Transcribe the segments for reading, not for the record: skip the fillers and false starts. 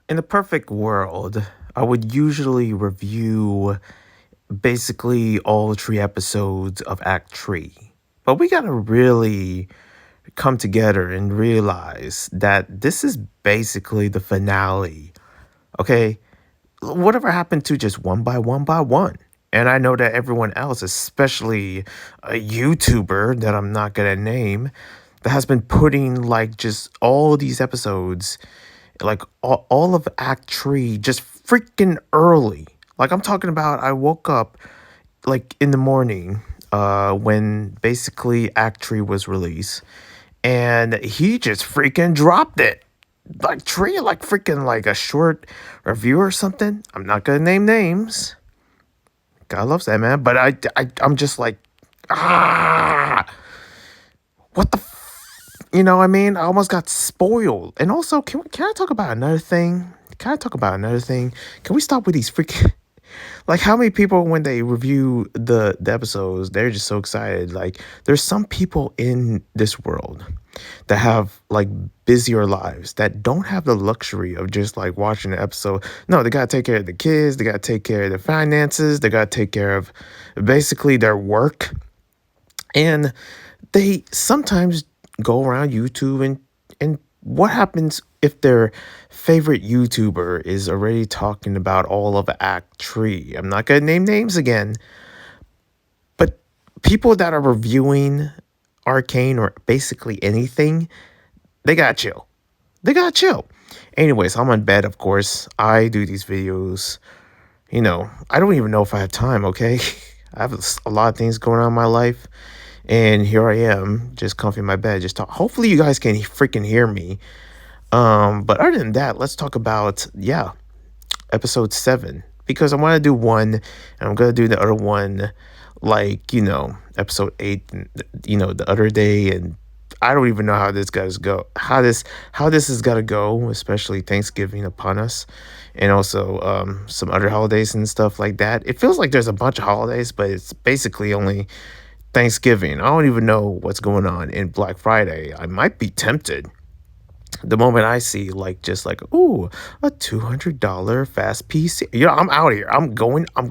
In a perfect world, I would usually review basically all three episodes of Act 3. But we gotta really come together and realize that this is basically the finale. Okay? Whatever happened to just one by one by one? And I know that everyone else, especially a YouTuber that I'm not gonna name, that has been putting like just all these episodes, like all of Act 3 just freaking early. Like I'm talking about I woke up like in the morning when basically Act 3 was released and he just freaking dropped it. Like Tree, like freaking like a short review or something. I'm not gonna name names. God loves that man, but I'm just like, ah, what the you know what I mean? I almost got spoiled. And also, can I talk about another thing? Can I talk about another thing? Can we stop with these freaking like how many people when they review the episodes, they're just so excited. Like there's some people in this world that have like busier lives that don't have the luxury of just like watching an episode. No, they gotta take care of the kids, they gotta take care of their finances, they gotta take care of basically their work. And they sometimes go around YouTube and what happens if their favorite YouTuber is already talking about all of Act 3? I'm not gonna name names again, but people that are reviewing Arcane or basically anything, they gotta chill. They gotta chill. Anyways, I'm on bed, of course. I do these videos. I don't even know if I have time, okay? I have a lot of things going on in my life. And here I am, just comfy in my bed, just talk. Hopefully, you guys can freaking hear me. But other than that, let's talk about episode 7 because I want to do one, and I'm gonna do the other one, like episode 8, and the other day, and I don't even know how this guys go, how this is gonna go, especially Thanksgiving upon us, and also some other holidays and stuff like that. It feels like there's a bunch of holidays, but it's basically only Thanksgiving. I don't even know what's going on in Black Friday. I might be tempted the moment I see like just like ooh, a $200 fast PC. I'm out of here. I'm going. I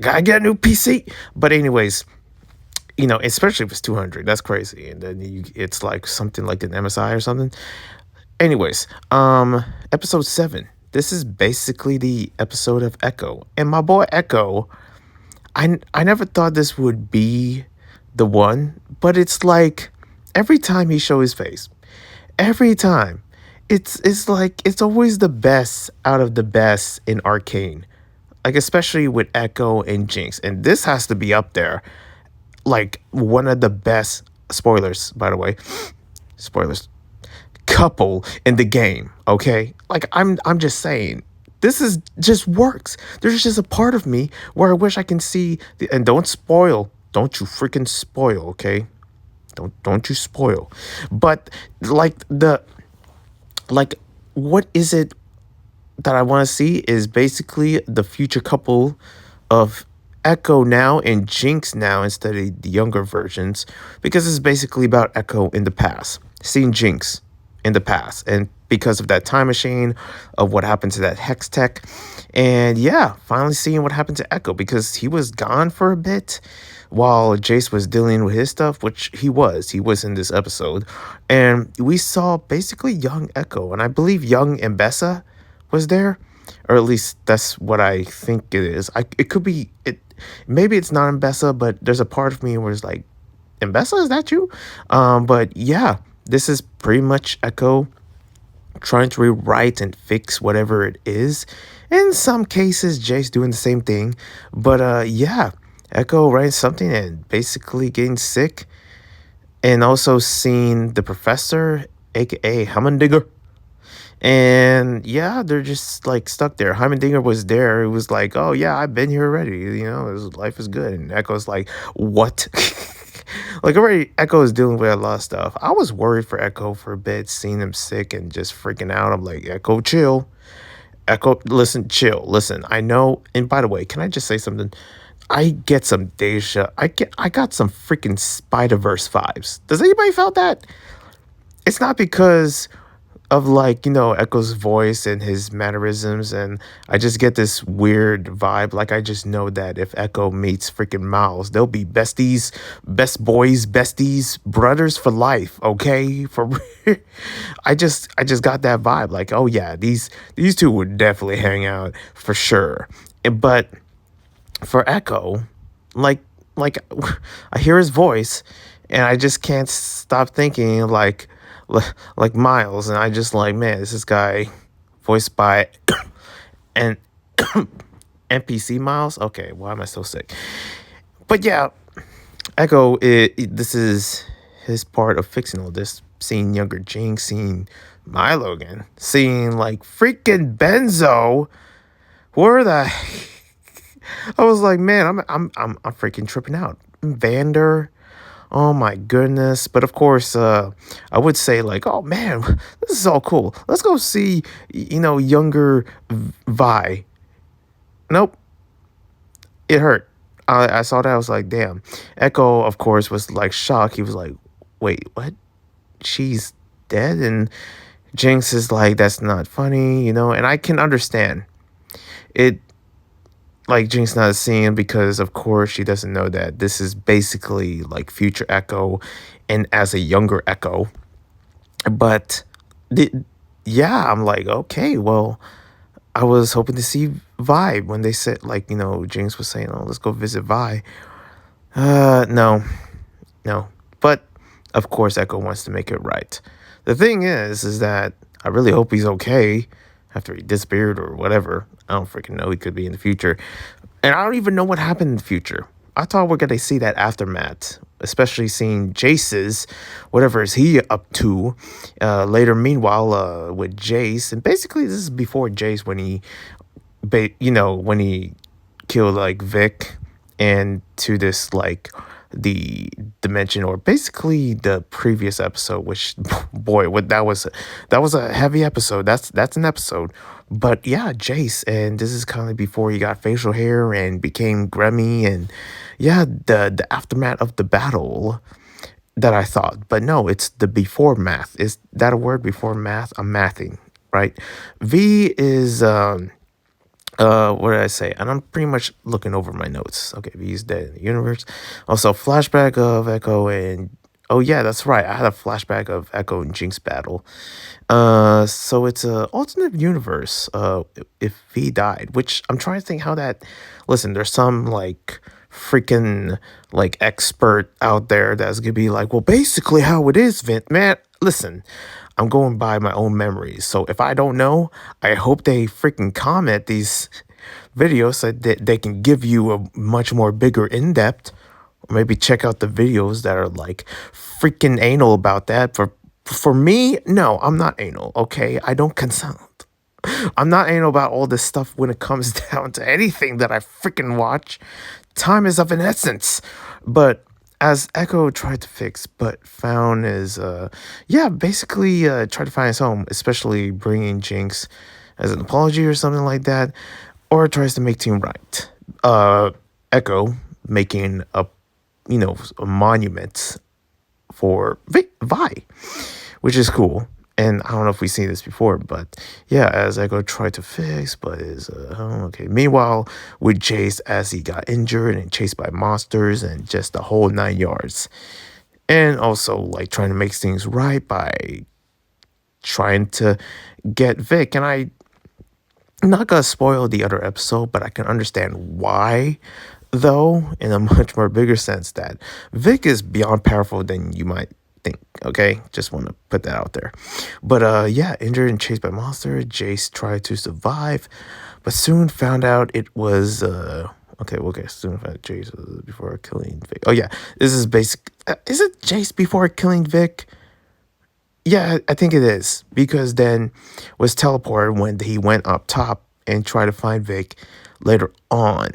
gotta get a new PC. But anyways, especially if it's 200, that's crazy. And then it's like something like an MSI or something. Anyways, episode 7. This is basically the episode of Ekko, and my boy Ekko. I never thought this would be the one, but it's like every time he show his face, every time, it's like it's always the best out of the best in Arcane, like especially with Echo and Jinx, and this has to be up there, like one of the best. Spoilers, by the way, spoilers. Couple in the game, okay? Like I'm just saying. This is just works. There's just a part of me where I wish I can see and don't spoil. Don't you freaking spoil, okay? Don't you spoil. But like like what is it that I want to see is basically the future couple of Echo now and Jinx now instead of the younger versions, because it's basically about Echo in the past, seeing Jinx in the past, and because of that time machine of what happened to that Hex Tech, and yeah, finally seeing what happened to Echo because he was gone for a bit while Jace was dealing with his stuff, which he was in this episode, and we saw basically young Echo, and I believe young Mbessa was there, or at least that's what I think it is. It could be it. Maybe it's not Mbessa, but there's a part of me where it's like, Mbessa, is that you? But yeah, this is pretty much Echo trying to rewrite and fix whatever it is. In some cases, Jace doing the same thing. But yeah, Echo writing something and basically getting sick, and also seeing the professor, aka Hummendinger. And yeah, they're just like stuck there. Heimendinger was there. It was like, oh yeah, I've been here already. Life is good. And Echo's like, what? Like already, Echo is dealing with a lot of stuff. I was worried for Echo for a bit, seeing him sick and just freaking out. I'm like, Echo, chill. Echo, listen, chill. Listen, I know. And by the way, can I just say something? I get some Deja. I got some freaking Spider Verse vibes. Does anybody felt that? It's not because of like, Echo's voice and his mannerisms, and I just get this weird vibe. Like I just know that if Echo meets freaking Miles, they'll be besties, best boys, besties, brothers for life. Okay, I just got that vibe. Like, oh yeah, these two would definitely hang out for sure. But for Echo, like like I hear his voice, and I just can't stop thinking like Miles, and I just like, man, this guy voiced by an NPC Miles. Okay, why am I so sick? But yeah, Echo, this is his part of fixing all this. Seeing younger Jinx, seeing Milo again, seeing like freaking Benzo. Where the I was like, man, I'm freaking tripping out. Vander, oh my goodness. But of course, I would say like, oh man, this is all cool. Let's go see, younger Vi. Nope, it hurt. I saw that. I was like, damn. Echo, of course, was like shocked. He was like, wait, what? She's dead? And Jinx is like, that's not funny, and I can understand it. Like Jinx not seeing, because of course she doesn't know that this is basically like future Echo and as a younger Echo. But the, yeah, I'm like, okay, well, I was hoping to see Vi when they said, like, Jinx was saying, oh, let's go visit Vi. No, no. But of course Echo wants to make it right. The thing is that I really hope he's okay after he disappeared or whatever. I don't freaking know. He could be in the future. And I don't even know what happened in the future. I thought we're going to see that aftermath, especially seeing Jace's, whatever is he up to later. Meanwhile, with Jace, and basically this is before Jace when when he killed like Vic, and to this like the dimension, or basically the previous episode, which boy, what that was a heavy episode. That's an episode. But yeah, Jace, and this is kind of before he got facial hair and became grimy, and yeah, the aftermath of the battle that I thought. But no, it's the before math. Is that a word, before math? I'm mathing, right? V is what did I say? And I'm pretty much looking over my notes. Okay, V's dead in the universe. Also, flashback of Echo and, oh yeah, that's right. I had a flashback of Echo and Jinx battle. So it's a alternate universe. If V died, which I'm trying to think how that. Listen, there's some like freaking like expert out there that's gonna be like, well, basically how it is, Vint. Man, listen, I'm going by my own memories. So if I don't know, I hope they freaking comment these videos so that they can give you a much more bigger in-depth, or maybe check out the videos that are like freaking anal about that. For me, no, I'm not anal, okay? I don't consent. I'm not anal about all this stuff when it comes down to anything that I freaking watch. Time is of an essence. But as Echo tried to fix, but found his, yeah, basically tried to find his home, especially bringing Jinx as an apology or something like that, or tries to make team right. Echo making a monument for Vi, which is cool. And I don't know if we've seen this before, but yeah, as Echo tried to fix, but is okay. Meanwhile, with Jace, as he got injured and chased by monsters and just the whole 9 yards, and also like trying to make things right by trying to get Vic. And I'm not gonna spoil the other episode, but I can understand why, though, in a much more bigger sense, that Vic is beyond powerful than you might think. Okay, just want to put that out there. But yeah, injured and chased by monster, Jace tried to survive, but soon found out it was okay, soon found out Jace was before killing Vic. Oh yeah, this is basic. Is it Jace before killing Vic? Yeah, I think it is, because then was teleported when he went up top and tried to find Vic later on.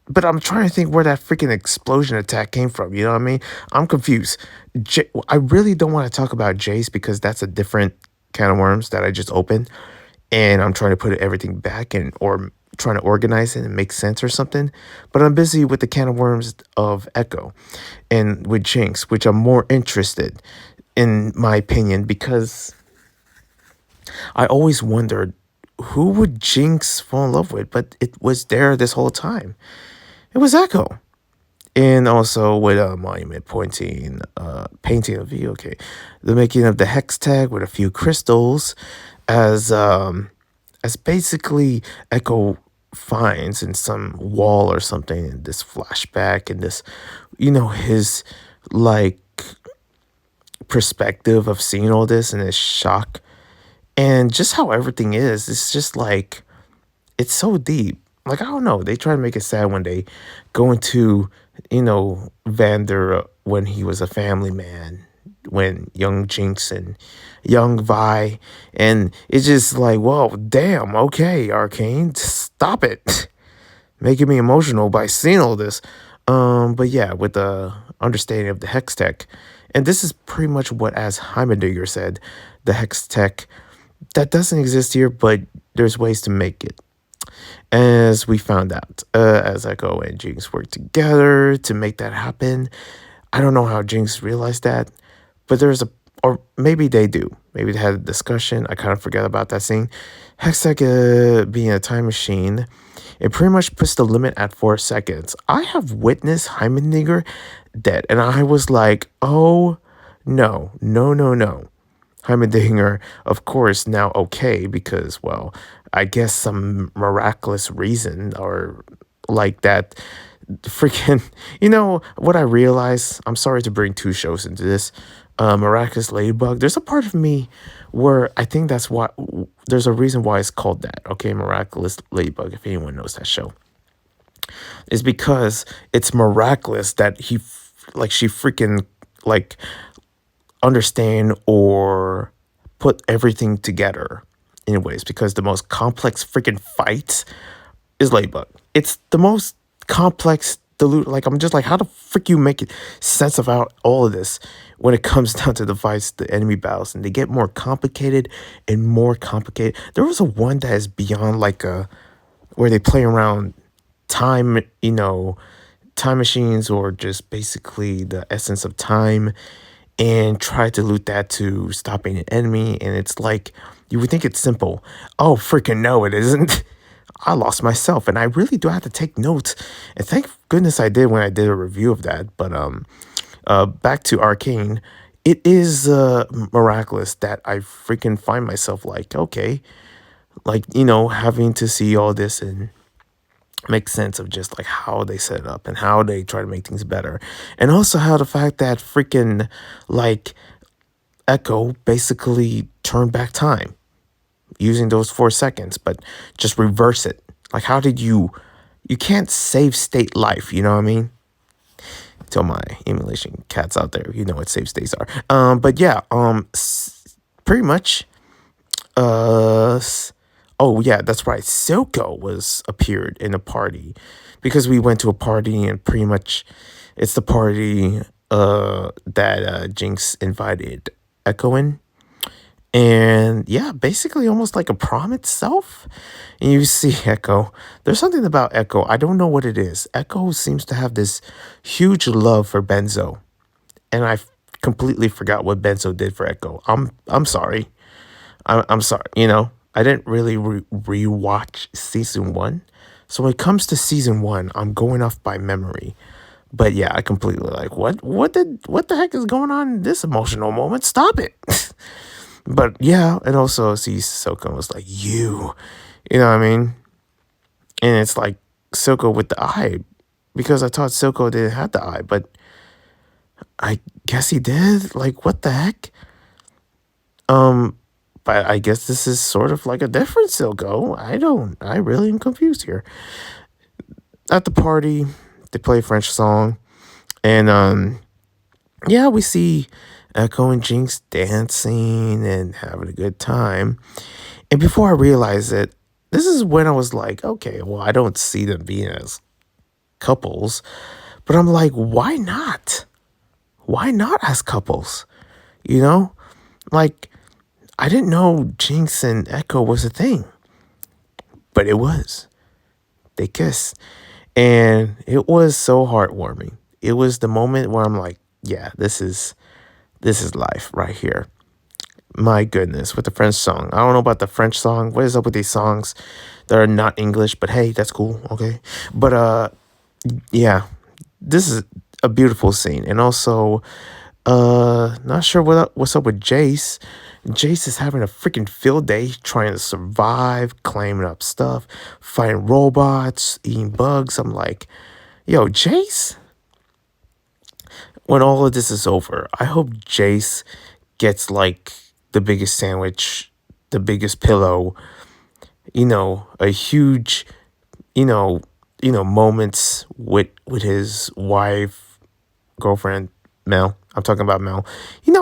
But I'm trying to think where that freaking explosion attack came from. You know what I mean? I'm confused. I really don't want to talk about Jace, because that's a different can of worms that I just opened. And I'm trying to put everything back, or trying to organize it and make sense or something. But I'm busy with the can of worms of Echo and with Jinx, which I'm more interested, in my opinion, because I always wondered who would Jinx fall in love with, but it was there this whole time. It was Ekko. And also with a monument pointing, painting of the okay, the making of the hex tag with a few crystals, as basically Echo finds in some wall or something in this flashback and this, his like perspective of seeing all this and his shock and just how everything is. It's just like it's so deep. Like I don't know. They try to make it sad when they go into Vander when he was a family man, when young Jinx and young Vi, and it's just like, whoa, damn, okay, Arcane, stop it, making me emotional by seeing all this. But yeah, with the understanding of the hex tech, and this is pretty much what, as Heimendinger said, the hex tech that doesn't exist here, but there's ways to make it. As we found out, as Echo and Jinx worked together to make that happen. I don't know how Jinx realized that, but or maybe they do. Maybe they had a discussion. I kind of forgot about that scene. Hextech being a time machine, it pretty much puts the limit at 4 seconds. I have witnessed Heimendinger dead, and I was like, oh, no, no, no, no. Heimendinger, of course, now okay because, well, I guess some miraculous reason or like that freaking, what I realize, I'm sorry to bring 2 shows into this, Miraculous Ladybug, there's a part of me where I think that's why, there's a reason why it's called that, okay, Miraculous Ladybug, if anyone knows that show, is because it's miraculous that she freaking, like, understand or put everything together in ways, because the most complex freaking fights is Ladybug. It's the most complex like I'm just like, how the frick you make it sense about all of this when it comes down to the fights, the enemy battles, and they get more complicated and more complicated. There was a one that is beyond like where they play around time, time machines or just basically the essence of time and try to loot that to stopping an enemy. And it's like, you would think it's simple. Oh, freaking no, it isn't. I lost myself, and I really do have to take notes. And thank goodness I did when I did a review of that. But back to Arcane, it is miraculous that I freaking find myself like, okay, like, having to see all this and make sense of just like how they set it up and how they try to make things better. And also how the fact that freaking like Ekko basically turned back time using those 4 seconds, but just reverse it. Like, how did you can't save state life, you know what I mean? Tell my emulation cats out there, you know what save states are. But yeah, pretty much, oh yeah, that's right. Silco was appeared in a party because we went to a party and pretty much it's the party that Jinx invited Ekko in. And yeah, basically almost like a prom itself. And you see Ekko. There's something about Ekko. I don't know what it is. Ekko seems to have this huge love for Benzo. And I completely forgot what Benzo did for Ekko. I'm sorry. I'm sorry. I didn't really rewatch season 1. So when it comes to season 1, I'm going off by memory. But yeah, I completely like, what the heck is going on in this emotional moment? Stop it. But yeah, and also see Silco was like, you know what I mean? And it's like Silco with the eye, because I thought Silco didn't have the eye, but I guess he did. Like, what the heck? But I guess this is sort of like a different Silco. I really am confused here. At the party, they play a French song, and yeah, we see Ekko and Jinx dancing and having a good time. And before I realized it, this is when I was like, okay, well, I don't see them being as couples. But I'm like, why not? Why not as couples? Like, I didn't know Jinx and Ekko was a thing. But it was. They kissed. And it was so heartwarming. It was the moment where I'm like, yeah, this is life right here. My goodness, with the French song. I don't know about the French song. What is up with these songs that are not English? But hey, that's cool. Okay. But yeah, this is a beautiful scene. And also, not sure what's up with Jace. Jace is having a freaking field day trying to survive, climbing up stuff, fighting robots, eating bugs. I'm like, yo, Jace, when all of this is over, I hope Jace gets like the biggest sandwich, the biggest pillow, a huge, you know, moments with his wife, girlfriend, Mel. I'm talking about Mel.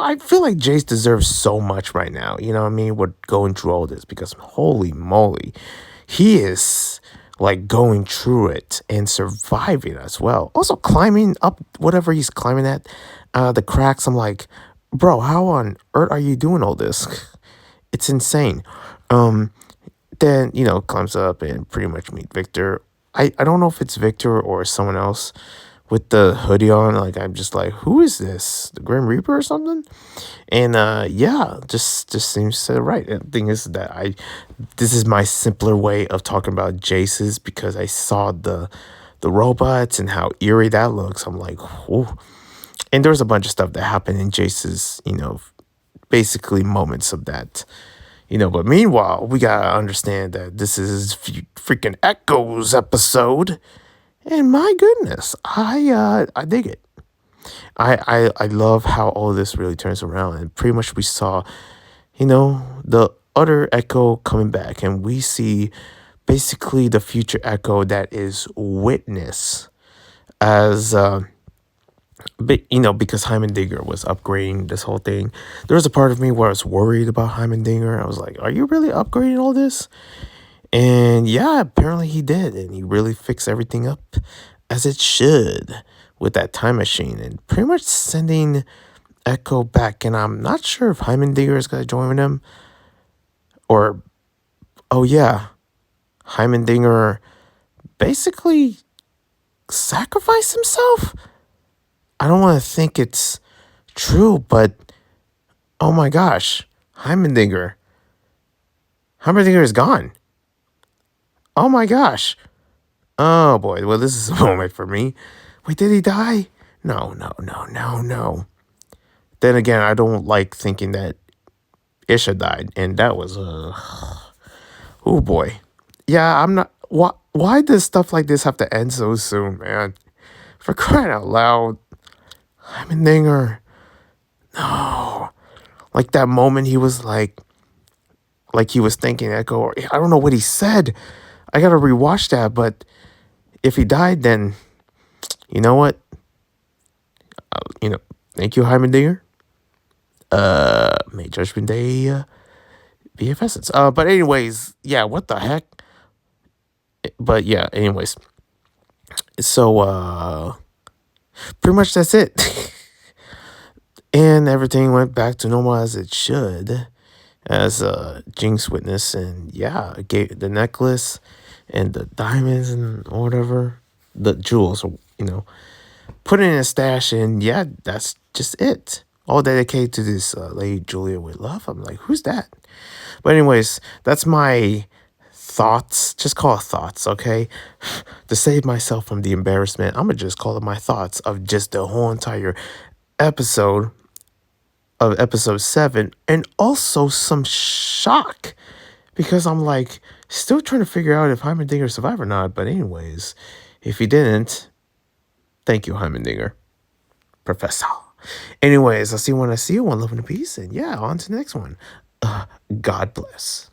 I feel like Jace deserves so much right now. You know what I mean? We're going through all this because holy moly, he is like going through it and surviving as well. Also climbing up whatever he's climbing at, the cracks. I'm like, bro, how on earth are you doing all this? It's insane. Um, then climbs up and pretty much meet Victor. I don't know if it's Victor or someone else with the hoodie on. Like I'm just like, who is this? The Grim Reaper or something? And yeah, just seems right. And the thing is that this is my simpler way of talking about Jace's because I saw the robots and how eerie that looks. I'm like, whoa. And there's a bunch of stuff that happened in Jace's, basically moments of that. But meanwhile, we gotta understand that this is freaking Ekko's episode, and my goodness, I dig it. I love how all this really turns around, and pretty much we saw, the other Ekko coming back, and we see basically the future Ekko that is Witness as but because Heimendinger was upgrading this whole thing. There was a part of me where I was worried about Heimendinger. I was like, are you really upgrading all this? And yeah, apparently he did, and he really fixed everything up as it should with that time machine and pretty much sending Ekko back. And I'm not sure if Heimendinger is gonna join him or oh yeah, Heimendinger basically sacrificed himself. I don't want to think it's true, but oh my gosh, Heimendinger is gone. Oh my gosh. Oh boy, well this is a moment for me. Wait, did he die? No, no, no, no, no. Then again, I don't like thinking that Isha died, and that was oh boy. Yeah, I'm not. Why does stuff like this have to end so soon, man? For crying out loud, Heimendinger. No, like that moment he was like he was thinking Ekko. Or, I don't know what he said. I gotta rewatch that. But if he died, then you know what? Thank you, Heimendinger. May Judgment Day be of essence. But anyways, yeah. What the heck? But yeah. Anyways, so pretty much that's it. And everything went back to normal as it should, as Jinx witnessed, and yeah, gave the necklace and the diamonds and whatever, the jewels, put it in a stash, and yeah, that's just it. All dedicated to this lady Julia with love. I'm like, who's that? But anyways, that's my thoughts. Just call it thoughts, okay? To save myself from the embarrassment, I'm gonna just call it my thoughts of just the whole entire episode of episode 7, and also some shock because I'm like still trying to figure out if Heimendinger survived or not. But anyways, if he didn't, thank you, Heimendinger, Professor. Anyways, I'll see you when I see you. One love and a peace, and yeah, on to the next one. God bless.